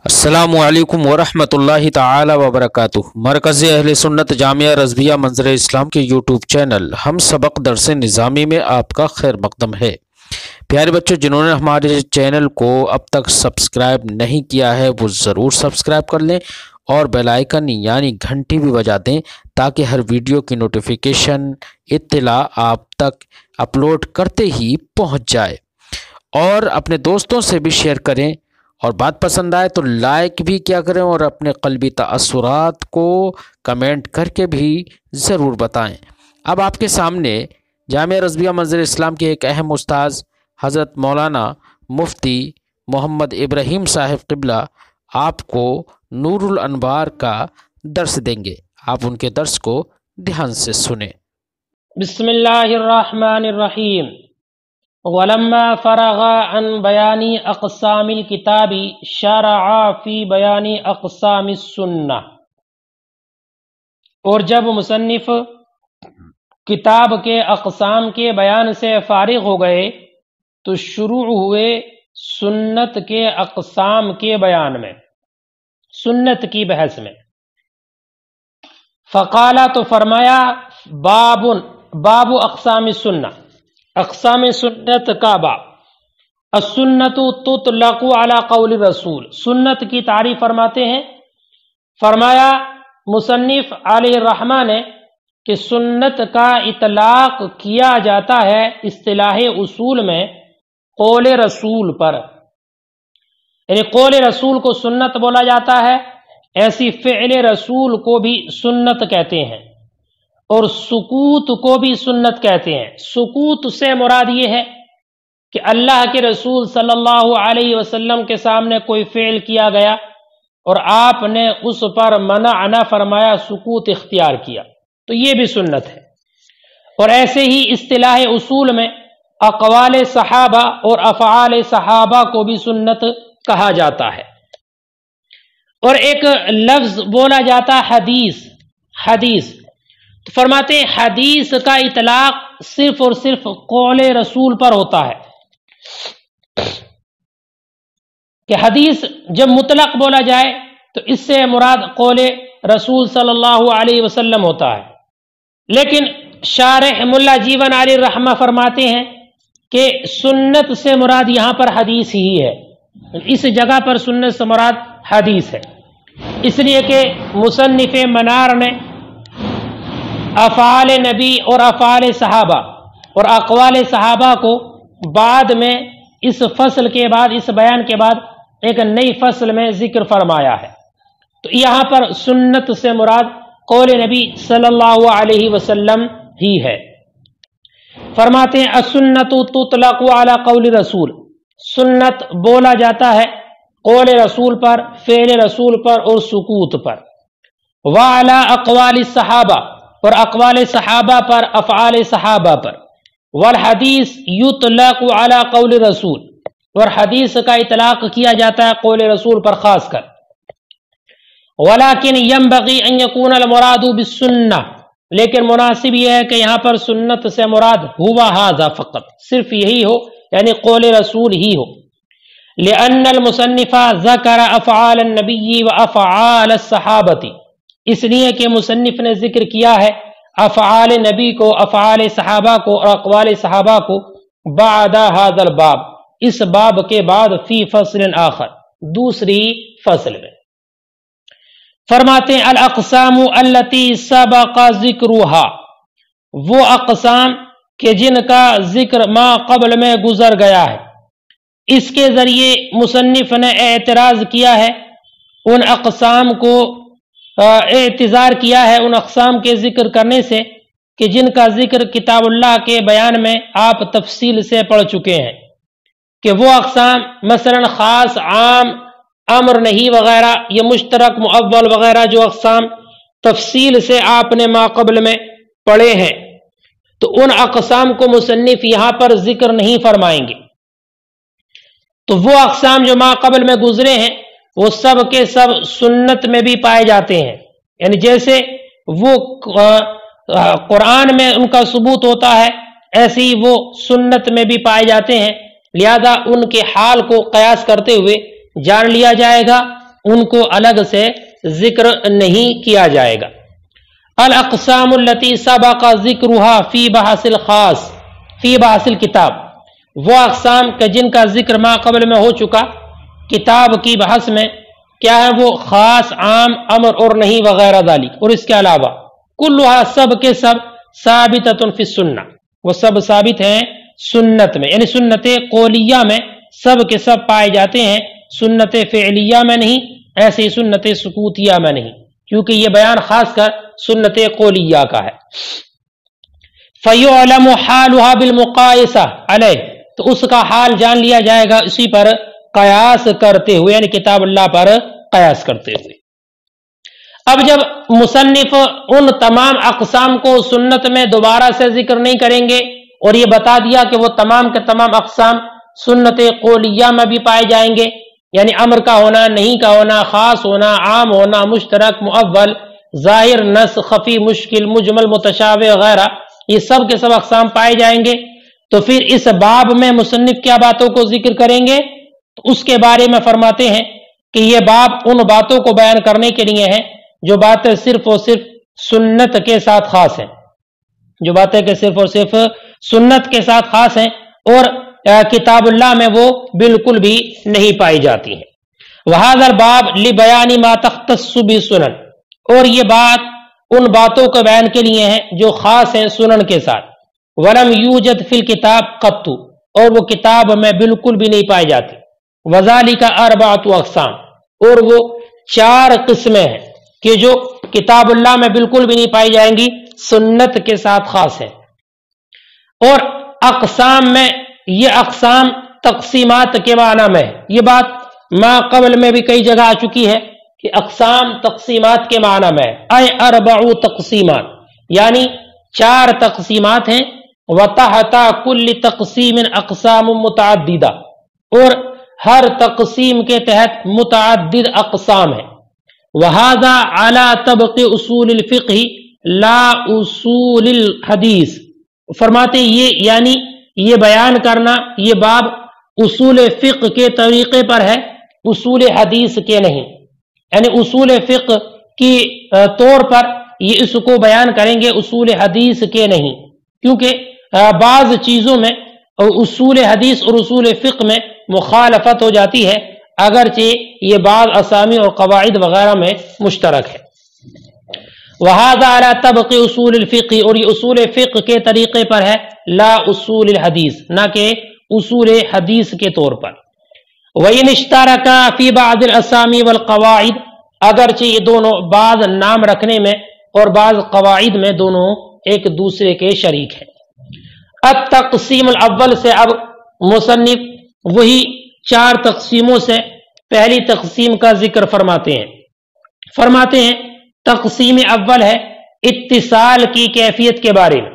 السلام علیکم ورحمۃ اللہ تعالی وبرکاتہ۔ مرکز اہل سنت جامعہ رضویہ منظر اسلام کے یوٹیوب چینل ہم سبق درس نظامی میں آپ کا خیر مقدم ہے۔ پیارے بچوں، جنہوں نے ہمارے چینل کو اب تک سبسکرائب نہیں کیا ہے وہ ضرور سبسکرائب کر لیں اور بیل آئیکن یعنی گھنٹی بھی بجا دیں تاکہ ہر ویڈیو کی نوٹیفیکیشن اطلاع آپ تک اپلوڈ کرتے ہی پہنچ جائے، اور اپنے دوستوں سے بھی شیئر کریں، اور بات پسند آئے تو لائک بھی کیا کریں، اور اپنے قلبی تاثرات کو کمنٹ کر کے بھی ضرور بتائیں۔ اب آپ کے سامنے جامعہ رضویہ منظر اسلام کے ایک اہم استاذ حضرت مولانا مفتی محمد ابراہیم صاحب قبلہ آپ کو نور الانوار کا درس دیں گے۔ آپ ان کے درس کو دھیان سے سنیں۔ بسم اللہ الرحمن الرحیم۔ ولما فرغ عن بیان اقسام الکتاب شرع فی بیان اقسام السنہ۔ اور جب مصنف کتاب کے اقسام کے بیان سے فارغ ہو گئے تو شروع ہوئے سنت کے اقسام کے بیان میں، سنت کی بحث میں۔ فقالا، تو فرمایا، باب اقسام السنہ، اقسام سنت کا باب۔ السنت تطلق علی قول رسول، سنت کی تعریف فرماتے ہیں، فرمایا مصنف علیہ الرحمہ نے کہ سنت کا اطلاق کیا جاتا ہے اصطلاح اصول میں قول رسول پر، یعنی قول رسول کو سنت بولا جاتا ہے، ایسی فعل رسول کو بھی سنت کہتے ہیں، اور سکوت کو بھی سنت کہتے ہیں۔ سکوت سے مراد یہ ہے کہ اللہ کے رسول صلی اللہ علیہ وسلم کے سامنے کوئی فعل کیا گیا اور آپ نے اس پر منع نہ فرمایا، سکوت اختیار کیا، تو یہ بھی سنت ہے۔ اور ایسے ہی اصطلاح اصول میں اقوال صحابہ اور افعال صحابہ کو بھی سنت کہا جاتا ہے۔ اور ایک لفظ بولا جاتا حدیث، تو فرماتے ہیں حدیث کا اطلاق صرف اور صرف قول رسول پر ہوتا ہے، کہ حدیث جب مطلق بولا جائے تو اس سے مراد قول رسول صلی اللہ علیہ وسلم ہوتا ہے۔ لیکن شارح ملا جیون علی الرحمہ فرماتے ہیں کہ سنت سے مراد یہاں پر حدیث ہی ہے، اس جگہ پر سنت سے مراد حدیث ہے، اس لیے کہ مصنف منار نے افعال نبی اور افعال صحابہ اور اقوال صحابہ کو بعد میں اس فصل کے بعد، اس بیان کے بعد ایک نئی فصل میں ذکر فرمایا ہے۔ تو یہاں پر سنت سے مراد قول نبی صلی اللہ علیہ وسلم ہی ہے۔ فرماتے ہیں السنت تطلق علی قول رسول، سنت بولا جاتا ہے قول رسول پر، فعل رسول پر اور سکوت پر، وعلی اقوال الصحابہ، اور اقوال صحابہ پر، افعال صحابہ پر، والحدیث یطلق علی قول رسول، اور حدیث کا اطلاق کیا جاتا ہے قول رسول پر خاص کر۔ ولیکن ینبغی ان یکون المراد بالسنہ، لیکن مناسب یہ ہے کہ یہاں پر سنت سے مراد ہوا ھذا فقط، صرف یہی ہو، یعنی قول رسول ہی ہو۔ لأن المصنف ذکر افعال النبی و افعال الصحابۃ، اس لیے کہ مصنف نے ذکر کیا ہے افعال نبی کو، افعال صحابہ کو اور اقوال صحابہ کو، بعد ھذا الباب، اس باب کے بعد، فی فصل آخر، دوسری فصل میں۔ فرماتے ہیں الاقسام التی سبق ذکرها، وہ اقسام کہ جن کا ذکر ما قبل میں گزر گیا ہے۔ اس کے ذریعے مصنف نے اعتراض کیا ہے، ان اقسام کو اعتذار کیا ہے ان اقسام کے ذکر کرنے سے کہ جن کا ذکر کتاب اللہ کے بیان میں آپ تفصیل سے پڑھ چکے ہیں، کہ وہ اقسام مثلا خاص، عام، امر نہیں وغیرہ، یہ مشترک، مؤول وغیرہ جو اقسام تفصیل سے آپ نے ما قبل میں پڑھے ہیں، تو ان اقسام کو مصنف یہاں پر ذکر نہیں فرمائیں گے۔ تو وہ اقسام جو ما قبل میں گزرے ہیں وہ سب کے سب سنت میں بھی پائے جاتے ہیں، یعنی جیسے وہ قرآن میں ان کا ثبوت ہوتا ہے ایسے ہی وہ سنت میں بھی پائے جاتے ہیں، لہذا ان کے حال کو قیاس کرتے ہوئے جان لیا جائے گا ان کو الگ سے ذکر نہیں کیا جائے گا۔ الاقسام التي سبق ذکرها فی بحث الخاص فی بحث الکتاب، وہ اقسام کہ جن کا ذکر ما قبل میں ہو چکا کتاب کی بحث میں، کیا ہے وہ؟ خاص، عام، امر اور نہیں وغیرہ ذالک، اور اس کے علاوہ کلھا سب کے سب ثابتۃ فی السنہ، وہ سب ثابت ہیں سنت میں، یعنی سنت قولیہ میں سب کے سب پائے جاتے ہیں، سنت فعلیہ میں نہیں، ایسے ہی سنت سکوتیہ میں نہیں، کیونکہ یہ بیان خاص کر سنت قولیہ کا ہے۔ فَيُعْلَمُ حَالُهَا بِالْمُقَایَسَةِ عَلَيْهِ، تو اس کا حال جان لیا جائے گا اسی پر قیاس کرتے ہوئے، یعنی کتاب اللہ پر قیاس کرتے ہوئے۔ اب جب مصنف ان تمام اقسام کو سنت میں دوبارہ سے ذکر نہیں کریں گے، اور یہ بتا دیا کہ وہ تمام کے تمام اقسام سنت قولیہ میں بھی پائے جائیں گے، یعنی امر کا ہونا، نہیں کا ہونا، خاص ہونا، عام ہونا، مشترک، مؤول، ظاہر، نص، خفی، مشکل، مجمل، متشابہ وغیرہ، یہ سب کے سب اقسام پائے جائیں گے۔ تو پھر اس باب میں مصنف کیا باتوں کو ذکر کریں گے؟ تو اس کے بارے میں فرماتے ہیں کہ یہ باب ان باتوں کو بیان کرنے کے لیے ہے جو باتیں صرف اور صرف سنت کے ساتھ خاص ہیں، جو باتیں کہ صرف اور صرف سنت کے ساتھ خاص ہیں اور کتاب اللہ میں وہ بالکل بھی نہیں پائی جاتی ہیں۔ وَهَذَا الْبَابُ لِبَيَانِ مَا تَخْتَصُّ بِالسُّنَنِ، اور یہ بات ان باتوں کے بیان کے لیے ہے جو خاص ہیں سنن کے ساتھ۔ وَلَمْ يُوجَدْ فِي الْكِتَابِ قَطُّ، اور وہ کتاب میں بالکل بھی نہیں پائی جاتی۔ وَذَلِكَ أَرْبَعَةُ أَقْسَامٍ، اور وہ 4 قسمیں ہیں کہ جو کتاب اللہ میں بالکل بھی نہیں پائی جائیں گی، سنت کے ساتھ خاص ہیں۔ اور اقسام میں، یہ اقسام تقسیمات کے معنی میں ہے، یہ بات ما قبل میں بھی کئی جگہ آ چکی ہے کہ اقسام تقسیمات کے معنی میں ہے۔ اے 4 تقسیمات، یعنی 4 تقسیمات ہیں۔ وَتَحْتَ كُلِّ تَقْسِيمٍ أَقْسَامٌ مُتَعَدِّدَةٌ، اور ہر تقسیم کے تحت متعدد اقسام ہیں۔ وَهَذَا عَلَى طَبْقِ أُصُولِ الْفِقْهِ لَا أُصُولِ الْحَدِيثِ، فرماتے یہ یعنی یہ بیان کرنا، یہ باب اصول فقہ کے طریقے پر ہے، اصول حدیث کے نہیں، یعنی اصول فقہ کی طور پر یہ اس کو بیان کریں گے، اصول حدیث کے نہیں، کیونکہ بعض چیزوں میں اصول حدیث اور اصول فقہ میں مخالفت ہو جاتی ہے، اگرچہ یہ بعض اسامی اور قواعد وغیرہ میں مشترک ہے۔ وَهَذَا عَلَى طَبْقِ أُصُولِ الْفِقْهِ، اور یہ اصول فقہ کے طریقے پر ہے، لا اصول الحدیث، نہ کہ اصول حدیث کے طور پر۔ وَإِنِ اشْتَرَكَا فِي بَعْضِ الْأَسَامِي وَالْقَوَاعِدِ، اگرچہ یہ دونوں بعض نام رکھنے میں اور بعض قواعد میں دونوں ایک دوسرے کے شریک ہیں۔ التقسیم الاول سے اب مصنف وہی 4 تقسیموں سے پہلی تقسیم کا ذکر فرماتے ہیں تقسیم اول ہے اتصال کی کیفیت کے بارے میں،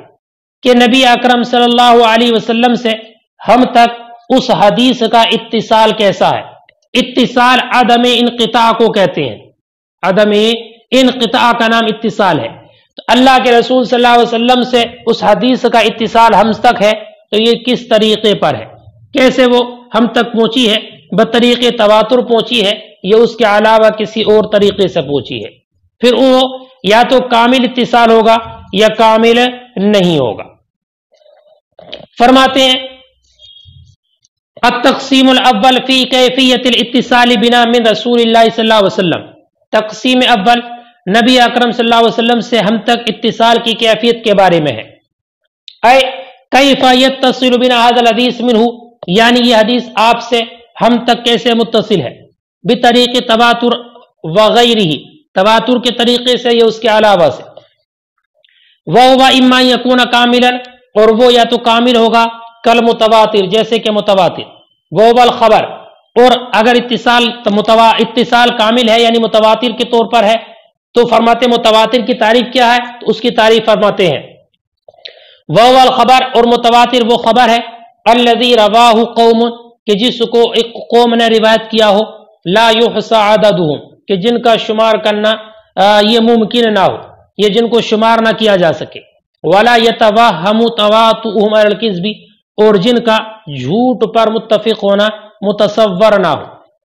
کہ نبی اکرم صلی اللہ علیہ وسلم سے ہم تک اس حدیث کا اتصال کیسا ہے۔ اتصال عدم انقطاع کو کہتے ہیں، عدم انقطاع کا نام اتصال ہے۔ تو اللہ کے رسول صلی اللہ علیہ وسلم سے اس حدیث کا اتصال ہم تک ہے، تو یہ کس طریقے پر ہے، کیسے وہ ہم تک پہنچی ہے؟ بطریق تواتر پہنچی ہے یا اس کے علاوہ کسی اور طریقے سے پہنچی ہے؟ پھر وہ یا تو کامل اتصال ہوگا یا کامل نہیں ہوگا۔ فرماتے ہیں التقسیم الاول فی کیفیت الاتصال بنا من رسول اللہ صلی اللہ علیہ وسلم، تقسیم اول نبی اکرم صلی اللہ علیہ وسلم سے ہم تک اتصال کی کیفیت کے بارے میں ہے۔ اے کیف یتصل بنا ھذا الحدیث منہ، یعنی یہ حدیث آپ سے ہم تک کیسے متصل ہے، بطریق تواتر وغیرہ، تواتر کے طریقے سے یا اس کے علاوہ سے۔ وَهُوَ إِمَّا يَكُونَ كَامِلًا، اور وہ یا تو کامل ہوگا کل متواتر، جیسے کہ متواتر۔ وَهُوَ الْخَبَرُ، اور اگر اتصال کامل ہے یعنی متواتر کے طور پر ہے تو فرماتے متواتر کی تعریف کیا ہے، تو اس کی تعریف فرماتے ہیں وَهُوَ الْخَبَرُ، اور متواتر وہ خبر ہے الَّذِي رَوَاهُ قَوْمٌ، کہ جس کو ایک قوم نے روایت کیا ہو، لا يُحْصَى عَدَدُهُمْ، کہ جن کا شمار کرنا یہ ممکن نہ ہو، یہ جن کو شمار نہ کیا جا سکے۔ وَلَا يَتَوَهَّمُ تَوَاطُؤُهُمْ عَلَى الْكِذْبِ، اور جن کا جھوٹ پر متفق ہونا متصور نہ ہو،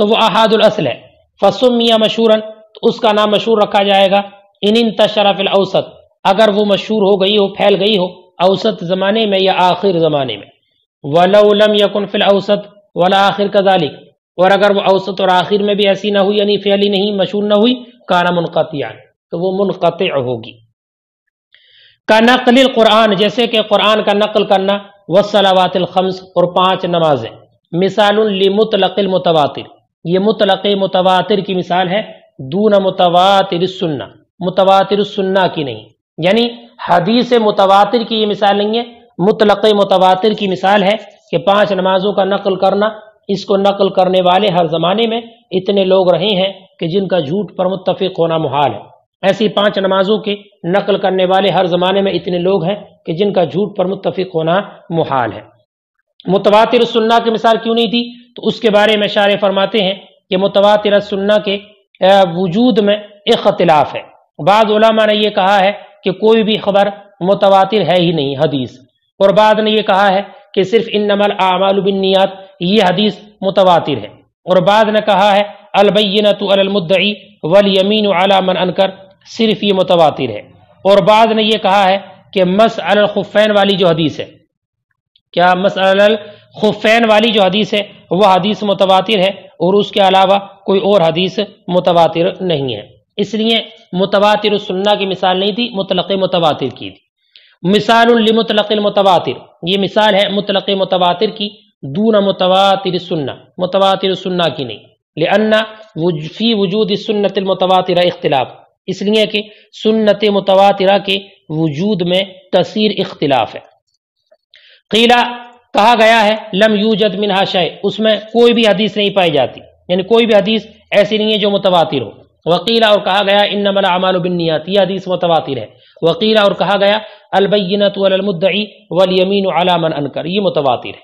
تو وہ احاد الاصل ہے، فسمیہ مشہورن تو اس کا نام مشہور رکھا جائے گا، ان انتشر فی الاوسط اگر وہ مشہور ہو گئی ہو، پھیل گئی ہو اوسط زمانے میں یا آخر زمانے میں، ولو لم یکن فی الاوسط ولا آخر کذالک، اور اگر وہ اوسط اور آخر میں بھی ایسی نہ ہوئی، یعنی پھیلی نہیں، مشہور نہ ہوئی، کان منقطعا تو وہ منقطع ہوگی۔ کا نقل القرآن جیسے کہ قرآن کا نقل کرنا، والصلوات الخمس اور 5 نمازیں، مثال لمطلق المتواتر یہ مطلق متواتر کی مثال ہے، دون متواتر السنہ متواتر السنہ کی نہیں، یعنی حدیث متواتر کی یہ مثال نہیں ہے، مطلق متواتر کی مثال ہے کہ 5 نمازوں کا نقل کرنا، اس کو نقل کرنے والے ہر زمانے میں اتنے لوگ رہے ہیں کہ جن کا جھوٹ پر متفق ہونا محال ہے، ایسی 5 نمازوں کے نقل کرنے والے ہر زمانے میں اتنے لوگ ہیں کہ جن کا جھوٹ پر متفق ہونا محال ہے۔ متواتر السنہ کی مثال کیوں نہیں دی؟ تو اس کے بارے میں شارح فرماتے ہیں کہ متواتر السنہ کے وجود میں اختلاف ہے، بعض علماء نے یہ کہا ہے کہ کوئی بھی خبر متواتر ہے ہی نہیں حدیث، اور بعض نے یہ کہا ہے کہ صرف انما الاعمال بالنیات یہ حدیث متواتر ہے، اور بعض نے کہا ہے البینۃ علی المدعی والیمین علی من انکر صرف یہ متواتر ہے، اور بعض نے یہ کہا ہے کہ مسح علی الخفین والی جو حدیث ہے، کیا مسح علی الخفین والی جو حدیث ہے وہ حدیث متواتر ہے، اور اس کے علاوہ کوئی اور حدیث متواتر نہیں ہے، اس لیے متواتر السنہ کی مثال نہیں تھی، مطلق متواتر کی تھی۔ مثال لمطلق المتواتر یہ مثال ہے مطلق متواتر کی، دون متواتر السنہ متواتر السنہ کی نہیں، لأن فی وجود السنت المتواترہ اختلاف اس لیے کہ سنت متواترہ کے وجود میں کثیر اختلاف ہے۔ قیلہ کہا گیا ہے لم یوجد منہا شیء اس میں کوئی بھی حدیث نہیں پائی جاتی، یعنی کوئی بھی حدیث ایسی نہیں ہے جو متواتر ہو۔ وقیلہ اور کہا گیا انما الاعمال بالنیات یہ حدیث متواتر ہے۔ وقیلہ اور کہا گیا البینۃ علی المدعی والیمین علی من انکر یہ متواتر ہے۔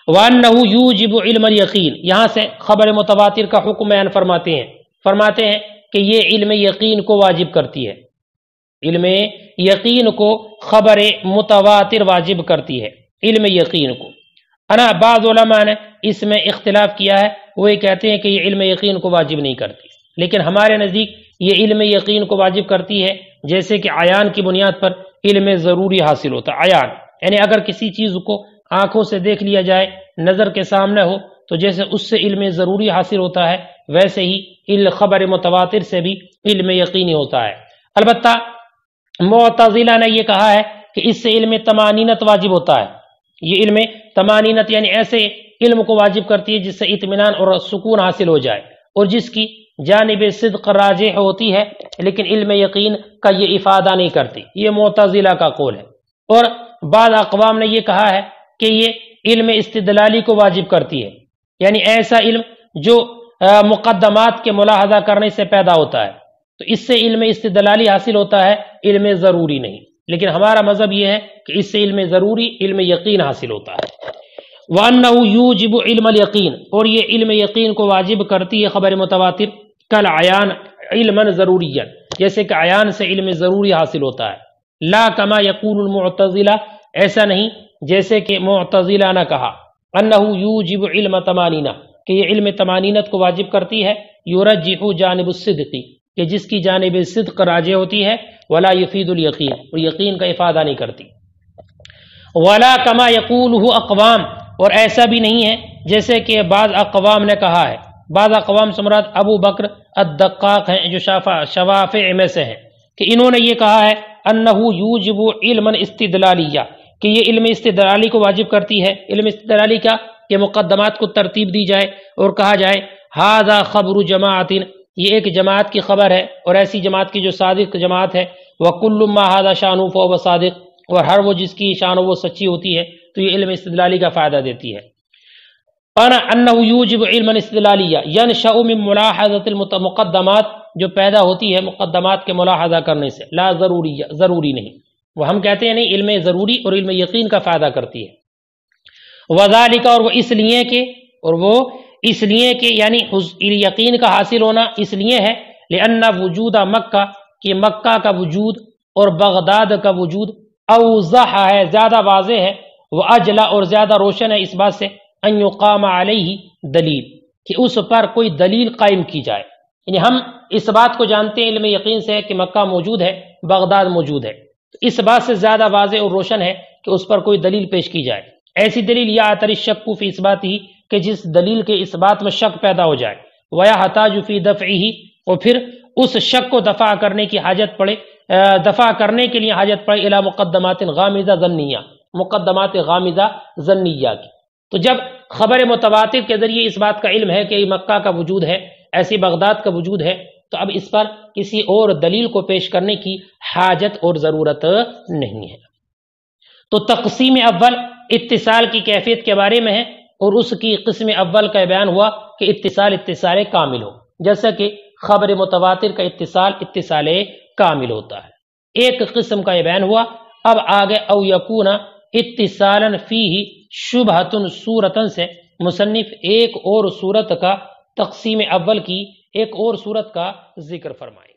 وانہ یوجب علم الیقین یہاں سے خبر متواتر کا حکم بیان فرماتے ہیں کہ یہ علم یقین کو واجب کرتی ہے، علم یقین کو خبر متواتر واجب کرتی ہے، علم یقین کو۔ انا بعض علماء نے اس میں اختلاف کیا ہے، وہ یہ کہتے ہیں کہ یہ علم یقین کو واجب نہیں کرتی، لیکن ہمارے نزدیک یہ علم یقین کو واجب کرتی ہے، جیسے کہ عیان کی بنیاد پر علم ضروری حاصل ہوتا ہے۔ عیان یعنی اگر کسی چیز کو آنکھوں سے دیکھ لیا جائے، نظر کے سامنے ہو، تو جیسے اس سے علم ضروری حاصل ہوتا ہے، ویسے ہی خبر متواتر سے بھی علم یقینی ہوتا ہے۔ البتہ معتزلہ نے یہ کہا ہے کہ اس سے علم طمانینت واجب ہوتا ہے، یہ علم طمانینت یعنی ایسے علم کو واجب کرتی ہے جس سے اطمینان اور سکون حاصل ہو جائے، اور جس کی جانب صدق راجح ہوتی ہے، لیکن علم یقین کا یہ افادہ نہیں کرتی، یہ معتزلہ کا قول ہے۔ اور بعض اقوام نے یہ کہا ہے کہ یہ علم استدلالی کو واجب کرتی ہے، یعنی ایسا علم جو مقدمات کے ملاحظہ کرنے سے پیدا ہوتا ہے، تو اس سے علم استدلالی حاصل ہوتا ہے، علم ضروری نہیں۔ لیکن ہمارا مذہب یہ ہے کہ اس سے علم ضروری علم یقین حاصل ہوتا ہے۔ وَأَنَّهُ يُوجِبُ عِلْمَ الْيَقِينِ اور یہ علم یقین کو واجب کرتی ہے خبر متواتر، کل عیان علما ضروریا جیسے کہ عیان سے علم ضروری حاصل ہوتا ہے، لا کما یقول المعتزلہ ایسا نہیں جیسے کہ معتزلہ نے کہا، انه یوجب علم طمانینہ کہ یہ علم طمانینت کو واجب کرتی ہے، یرجح جانب الصدق کہ جس کی جانب صدق راجح ہوتی ہے، ولا یفید الیقین اور یقین کا افادہ نہیں کرتی، ولا کما یقولہ اقوام اور ایسا بھی نہیں ہے جیسے کہ بعض اقوام نے کہا ہے، بعض اقوام سے مراد ابو بکر الدقاق ہیں جو شوافع میں سے ہیں، کہ انہوں نے یہ کہا ہے انہ یوجب علما استدلالیہ کہ یہ علم استدلالی کو واجب کرتی ہے۔ علم استدلالی کا کہ مقدمات کو ترتیب دی جائے اور کہا جائے ھذا خبر جماعت یہ ایک جماعت کی خبر ہے، اور ایسی جماعت کی جو صادق جماعت ہے، وکل ما ھذا شانہ فہو صادق اور ہر وہ جس کی شان وہ سچی ہوتی ہے، تو یہ علم استدلالی کا فائدہ دیتی ہے۔ انہ یوجب علما استدلالیہ ینشأ من ملاحظۃ المقدمات جو پیدا ہوتی ہے مقدمات کے ملاحظہ کرنے سے، لا ضروری نہیں، وہ ہم کہتے ہیں نہیں، علم ضروری اور علم یقین کا فائدہ کرتی ہے۔ وذالک اور وہ اس لیے کہ یعنی یقین کا حاصل ہونا اس لیے ہے، لأن وجود مکہ کہ مکہ کا وجود اور بغداد کا وجود اوضح ہے زیادہ واضح ہے، وہ اجلا اور زیادہ روشن ہے اس بات سے ان یقام علیہ دلیل کہ اس پر کوئی دلیل قائم کی جائے. یعنی ہم اس بات کو جانتے ہیں علم یقین سے کہ مکہ موجود ہے، بغداد موجود ہے، اس بات سے زیادہ واضح اور روشن ہے کہ اس پر کوئی دلیل پیش کی جائے. ایسی دلیل یا اتر شک فی اثبات ہی کہ جس دلیل کے اس بات میں شک پیدا ہو جائے، ویا حتاج فی دفعہ، اور پھر اس شک کو دفع کرنے کی حاجت پڑے، دفع کرنے کے لیے حاجت پڑے الی مقدمات غامضہ ظنیہ، مقدمات غامضہ ظنیہ کی. تو جب خبر متواتر کے ذریعے اس بات کا علم ہے کہ مکہ کا وجود ہے، ایسی بغداد کا وجود ہے، تو اب اس پر کسی اور دلیل کو پیش کرنے کی حاجت اور ضرورت نہیں ہے. تو تقسیم اول اتصال کی کیفیت کے بارے میں ہے، اور اس کی قسم اول کا بیان ہوا کہ اتصال کامل ہو، جیسا کہ خبر متواتر کا اتصال کامل ہوتا ہے. ایک قسم کا یہ بیان ہوا. اب آگے او یکون اتصالا فیہ شبہۃ صورتن سے مصنف ایک اور صورت کا، تقسیم اول کی ایک اور صورت کا ذکر فرمائے.